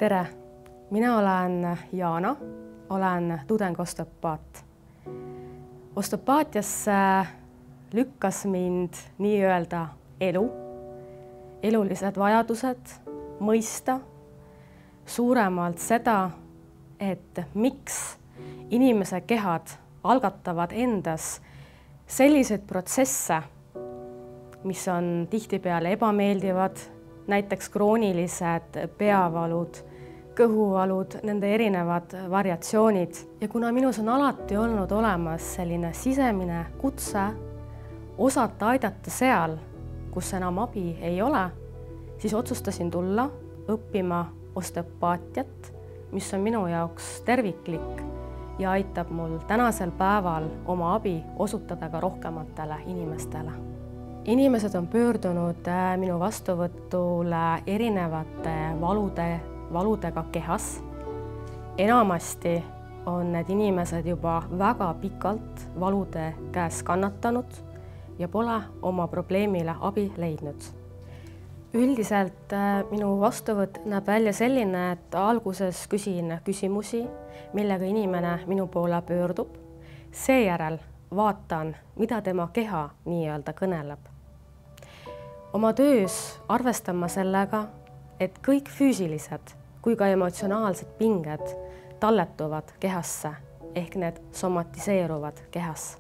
Tere! Mina olen Jaana, olen tudeng osteopaat. Osteopaatiasse lükkas mind nii-öelda elulised vajadused mõista suuremalt seda, et miks inimese kehad algatavad endas selliseid protsesse, mis on tihtipeale ebameeldivad, näiteks kroonilised peavalud, kõhuvalud, nende erinevad variatsioonid. Ja kuna minus on alati olnud olemas selline sisemine kutse osata aidata seal, kus enam abi ei ole, siis otsustasin tulla õppima osteopaatiat, mis on minu jaoks terviklik ja aitab mul tänasel päeval oma abi osutada ka rohkematele inimestele. Inimesed on pöördunud minu vastuvõtule erinevate valudega kehas. Enamasti on need inimesed juba väga pikalt valude käes kannatanud ja pole oma probleemile abi leidnud. Üldiselt minu vastuvõtt näeb välja selline, et alguses küsin küsimusi, millega inimene minu poole pöördub. Seejärel vaatan, mida tema keha nii-öelda kõneleb. Oma töös arvestan ma sellega, et kõik füüsilised kui ka emotsionaalsed pinged talletuvad kehasse ehk need somatiseeruvad kehas.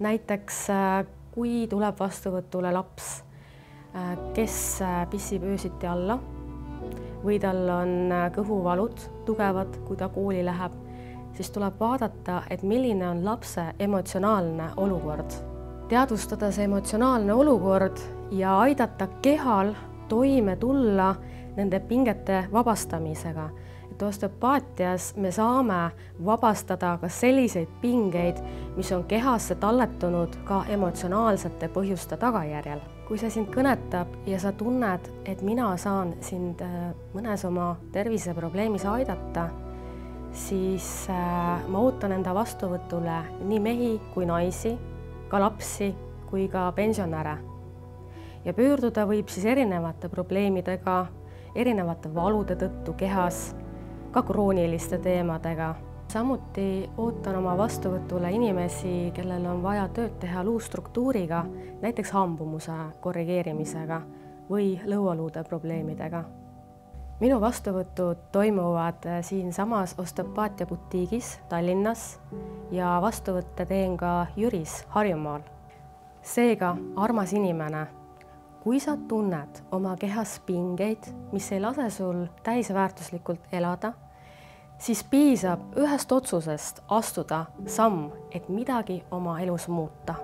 Näiteks kui tuleb vastuvõtule laps, kes pissib öösiti alla või tal on kõhuvalud tugevad, kui ta kooli läheb, siis tuleb vaadata, et milline on lapse emotsionaalne olukord. Teadvustada see emotsionaalne olukord ja aidata kehal toime tulla nende pingete vabastamisega. Et osteopaatias me saame vabastada ka selliseid pingeid, mis on kehasse talletunud ka emotsionaalsete põhjuste tagajärjel. Kui see sind kõnetab ja sa tunned, et mina saan sind mõnes oma terviseprobleemis aidata, siis ma ootan enda vastuvõtule nii mehi kui naisi, ka lapsi kui ka pensionäre. Ja pöörduda võib siis erinevate probleemidega, erinevate valude tõttu kehas, ka krooniliste teemadega. Samuti ootan oma vastuvõtule inimesi, kellel on vaja tööd teha luustruktuuriga, näiteks hambumuse korrigeerimisega või lõualuude probleemidega. Minu vastuvõtud toimuvad siinsamas osteopaatia butiigis Tallinnas ja vastuvõtte teen ka Jüris Harjumaal. Seega, armas inimene, kui sa tunned oma kehas pingeid, mis ei lase sul täisväärtuslikult elada, siis piisab ühest otsusest astuda samm, et midagi oma elus muuta.